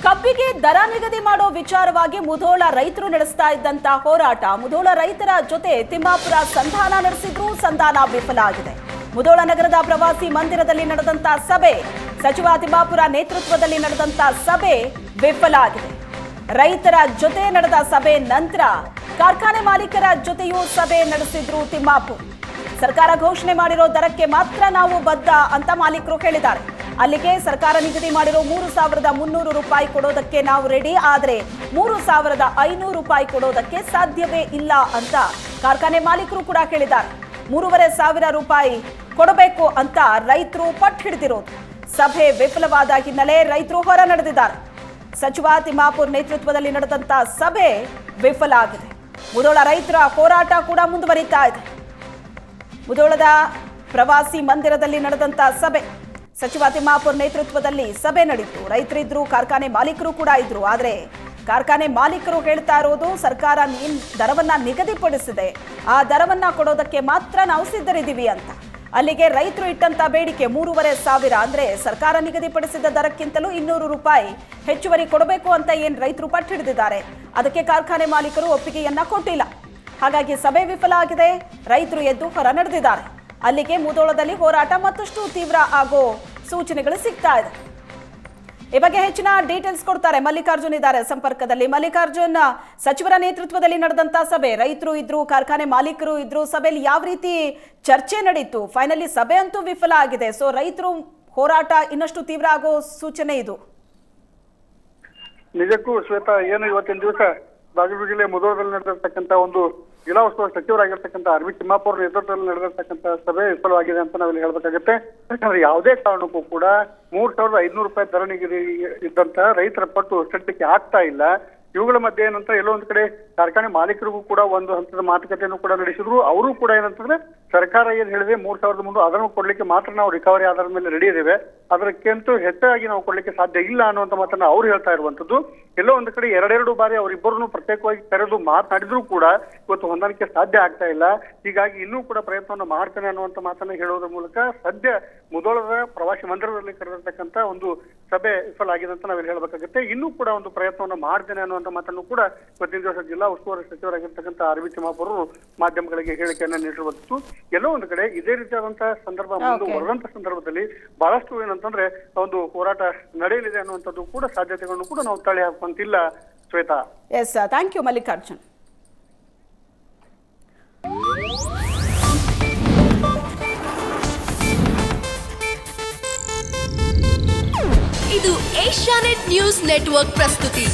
ಕಬ್ಬಿಗೆ ದರ ನಿಗದಿ ಮಾಡೋ ವಿಚಾರವಾಗಿ ಮುಧೋಳ ರೈತರು ನಡೆಸ್ತಾ ಇದ್ದಂತ ಹೋರಾಟ, ಮುಧೋಳ ರೈತರ ಜೊತೆ ತಿಮ್ಮಾಪುರ ಸಂಧಾನ ನಡೆಸಿದ್ರು, ಸಂಧಾನ ವಿಫಲ ಆಗಿದೆ. ಮುಧೋಳ ನಗರದ ಪ್ರವಾಸಿ ಮಂದಿರದಲ್ಲಿ ನಡೆದಂತ ಸಭೆ, ಸಚಿವ ತಿಮ್ಮಾಪುರ ನೇತೃತ್ವದಲ್ಲಿ ನಡೆದಂತ ಸಭೆ ವಿಫಲ ಆಗಿದೆ. ರೈತರ ಜೊತೆ ನಡೆದ ಸಭೆ ನಂತರ ಕಾರ್ಖಾನೆ ಮಾಲೀಕರ ಜೊತೆಯೂ ಸಭೆ ನಡೆಸಿದ್ರು ತಿಮ್ಮಾಪುರ್. ಸರ್ಕಾರ ಘೋಷಣೆ ಮಾಡಿರೋ ದರಕ್ಕೆ ಮಾತ್ರ ನಾವು ಬದ್ಧ ಅಂತ ಮಾಲೀಕರು ಹೇಳಿದ್ದಾರೆ. ಅಲ್ಲಿಗೆ ಸರ್ಕಾರ ನಿಗದಿ ಮಾಡಿರೋ 3,300 ರೂಪಾಯಿ ಕೊಡೋದಕ್ಕೆ ನಾವು ರೆಡಿ, ಆದರೆ 3,500 ರೂಪಾಯಿ ಕೊಡೋದಕ್ಕೆ ಸಾಧ್ಯವೇ ಇಲ್ಲ ಅಂತ ಕಾರ್ಖಾನೆ ಮಾಲೀಕರು ಕೂಡ ಹೇಳಿದ್ದಾರೆ. 3,500 ರೂಪಾಯಿ ಕೊಡಬೇಕು ಅಂತ ರೈತರು ಪಟ್ಟು ಹಿಡಿದಿರೋದು. ಸಭೆ ವಿಫಲವಾದ ಹಿನ್ನೆಲೆ ರೈತರು ಹೊರ ನಡೆದಿದ್ದಾರೆ. ಸಚಿವ ತಿಮ್ಮಾಪುರ್ ನೇತೃತ್ವದಲ್ಲಿ ನಡೆದಂತ ಸಭೆ ವಿಫಲ ಆಗಿದೆ. ಮುಧೋಳ ರೈತರ ಹೋರಾಟ ಕೂಡ ಮುಂದುವರಿತಾ ಇದೆ. ಮುಧೋಳದ ಪ್ರವಾಸಿ ಮಂದಿರದಲ್ಲಿ ನಡೆದಂತ ಸಭೆ, ಸಚಿವ ತಿಮ್ಮಾಪುರ್ ನೇತೃತ್ವದಲ್ಲಿ ಸಭೆ ನಡೆಯಿತು. ರೈತರಿದ್ರು, ಕಾರ್ಖಾನೆ ಮಾಲೀಕರು ಕೂಡ ಇದ್ರು. ಆದರೆ ಕಾರ್ಖಾನೆ ಮಾಲೀಕರು ಹೇಳ್ತಾ ಇರೋದು ಸರ್ಕಾರ ದರವನ್ನ ನಿಗದಿಪಡಿಸಿದೆ, ಆ ದರವನ್ನ ಕೊಡೋದಕ್ಕೆ ಮಾತ್ರ ನಾವು ಸಿದ್ಧರಿದ್ದೀವಿ ಅಂತ. ಅಲ್ಲಿಗೆ ರೈತರು ಇಟ್ಟಂತ ಬೇಡಿಕೆ 3,500, ಅಂದ್ರೆ ಸರ್ಕಾರ ನಿಗದಿಪಡಿಸಿದ ದರಕ್ಕಿಂತಲೂ 200 ರೂಪಾಯಿ ಹೆಚ್ಚುವರಿ ಕೊಡಬೇಕು ಅಂತ ಏನ್ ರೈತರು ಪಟ್ಟು ಹಿಡಿದಿದ್ದಾರೆ. ಅದಕ್ಕೆ ಕಾರ್ಖಾನೆ ಮಾಲೀಕರು ಒಪ್ಪಿಗೆಯನ್ನ ಕೊಟ್ಟಿಲ್ಲ. ಹಾಗಾಗಿ ಸಭೆ ವಿಫಲ ಆಗಿದೆ. ರೈತರು ಎದ್ದು ಹೊರ ನಡೆದಿದ್ದಾರೆ. ಅಲ್ಲಿಗೆ ಮುಧೋಳದಲ್ಲಿ ಹೋರಾಟ ಮತ್ತಷ್ಟು ತೀವ್ರ ಆಗೋ ಸೂಚನೆಗಳು ಸಿಗ್ತಾ ಇದೆ. ಈ ಬಗ್ಗೆ ಹೆಚ್ಚಿನ ಡೀಟೇಲ್ಸ್ ಕೊಡ್ತಾರೆ ಮಲ್ಲಿಕಾರ್ಜುನ್ ಇದ್ದಾರೆ ಸಂಪರ್ಕದಲ್ಲಿ. ಮಲ್ಲಿಕಾರ್ಜುನ್, ಸಚಿವರ ನೇತೃತ್ವದಲ್ಲಿ ನಡೆದಂತ ಸಭೆ, ರೈತರು ಇದ್ರು, ಕಾರ್ಖಾನೆ ಮಾಲೀಕರು ಇದ್ರು, ಸಭೆಯಲ್ಲಿ ಯಾವ ರೀತಿ ಚರ್ಚೆ ನಡೀತು? ಫೈನಲಿ ಸಭೆ ಅಂತೂ ವಿಫಲ ಆಗಿದೆ. ಸೊ ರೈತರು ಹೋರಾಟ ಇನ್ನಷ್ಟು ತೀವ್ರ ಆಗೋ ಸೂಚನೆ ಇದು. ನಿಜಕ್ಕೂ ಶ್ವೇತಾ, ಏನು ಇವತ್ತಿನ ದಿವಸ ಬಾಗಲಕೋಟೆ ಜಿಲ್ಲೆ ಮುಧೋಳದಲ್ಲಿ ನಡೆದಿರ್ತಕ್ಕಂಥ ಒಂದು ಜಿಲ್ಲಾ ಉಸ್ತುವಾರಿ ಸಚಿವರಾಗಿರ್ತಕ್ಕಂಥ ಆರ್.ವಿ. ತಿಮ್ಮಾಪುರ ನೇತೃತ್ವದಲ್ಲಿ ನಡೆದಿರ್ತಕ್ಕಂಥ ಸಭೆ ವಿಫಲವಾಗಿದೆ ಅಂತ ನಾವಿಲ್ಲಿ ಹೇಳ್ಬೇಕಾಗುತ್ತೆ. ಯಾಕಂದ್ರೆ ಯಾವುದೇ ಕಾರಣಕ್ಕೂ ಕೂಡ 3,500 ರೂಪಾಯಿ ದರ ನಿಗದಿ ಇದ್ದಂತ ರೈತರ ಪಟ್ಟು ಸದ್ಯಕ್ಕೆ ಆಗ್ತಾ ಇಲ್ಲ. ಇವುಗಳ ಮಧ್ಯೆ ಏನಂತ ಎಲ್ಲೋ ಒಂದ್ ಕಡೆ ಕಾರ್ಖಾನೆ ಮಾಲೀಕರಿಗೂ ಕೂಡ ಒಂದು ಹಂತದ ಮಾತುಕತೆಯನ್ನು ಕೂಡ ನಡೆಸಿದ್ರು. ಅವರು ಕೂಡ ಏನಂತಂದ್ರೆ ಸರ್ಕಾರ ಏನ್ ಹೇಳಿದೆ 3,300 ಅದನ್ನು ಕೊಡ್ಲಿಕ್ಕೆ ಮಾತ್ರ ನಾವು ರಿಕವರಿ ಆಧಾರದ ಮೇಲೆ ರೆಡಿ ಇದ್ದೇವೆ, ಅದಕ್ಕಿಂತ ಹೆಚ್ಚಾಗಿ ನಾವು ಕೊಡ್ಲಿಕ್ಕೆ ಸಾಧ್ಯ ಇಲ್ಲ ಅನ್ನುವಂತ ಮಾತನ್ನ ಅವ್ರು ಹೇಳ್ತಾ ಇರುವಂತದ್ದು. ಎಲ್ಲೋ ಒಂದು ಕಡೆ ಎರಡೆರಡು ಬಾರಿ ಅವರಿಬ್ಬರನ್ನು ಪ್ರತ್ಯೇಕವಾಗಿ ಕರೆದು ಮಾತನಾಡಿದ್ರು ಕೂಡ ಇವತ್ತು ಹೊಂದಾಣಿಕೆ ಸಾಧ್ಯ ಆಗ್ತಾ ಇಲ್ಲ. ಹೀಗಾಗಿ ಇನ್ನೂ ಕೂಡ ಪ್ರಯತ್ನವನ್ನು ಮಾಡ್ತೇನೆ ಅನ್ನುವಂತ ಮಾತನ್ನ ಹೇಳೋದ್ರ ಮೂಲಕ ಸದ್ಯ ಮುಧೋಳದ ಪ್ರವಾಸಿ ಮಂದಿರದಲ್ಲಿ ಕರೆದಿರ್ತಕ್ಕಂಥ ಒಂದು ಸಭೆ ವಿಫಲ ಆಗಿದೆ ಅಂತ ನಾವಿಲ್ಲಿ ಹೇಳ್ಬೇಕಾಗುತ್ತೆ. ಇನ್ನೂ ಕೂಡ ಒಂದು ಪ್ರಯತ್ನವನ್ನು ಮಾಡ್ತೇನೆ ಅನ್ನುವಂತ ಮಾತನ್ನು ಕೂಡ ಇವತ್ತಿನ ದಿವಸ ಜಿಲ್ಲಾ ಉಸ್ತುವಾರಿ ಸಚಿವರಾಗಿರ್ತಕ್ಕಂಥ ಆರ್.ವಿ. ತಿಮ್ಮಾಪುರ ಮಾಧ್ಯಮಗಳಿಗೆ ಹೇಳಿಕೆಯನ್ನ ನೀಡಿರುವಂತದ್ದು. ಎಲ್ಲೋ ಒಂದು ಕಡೆ ಇದೇ ರೀತಿಯಾದಂತಹ ಸಂದರ್ಭ ಮುಂದುವರೆದಂತ ಸಂದರ್ಭದಲ್ಲಿ ಬಹಳಷ್ಟು ಏನಂತಂದ್ರೆ ಒಂದು ಹೋರಾಟ ನಡೆಯಲಿದೆ ಅನ್ನುವಂಥದ್ದು ಕೂಡ ಸಾಧ್ಯತೆಗಳನ್ನು ಕೂಡ ನಾವು ತಳ್ಳಿ ಹಾಕುವಂತಿಲ್ಲ Shweta. Yes, thank you Mallikarjun. ಇದು ಏಷ್ಯಾನೆಟ್ ನ್ಯೂಸ್ ನೆಟ್ವರ್ಕ್ ಪ್ರಸ್ತುತಿ.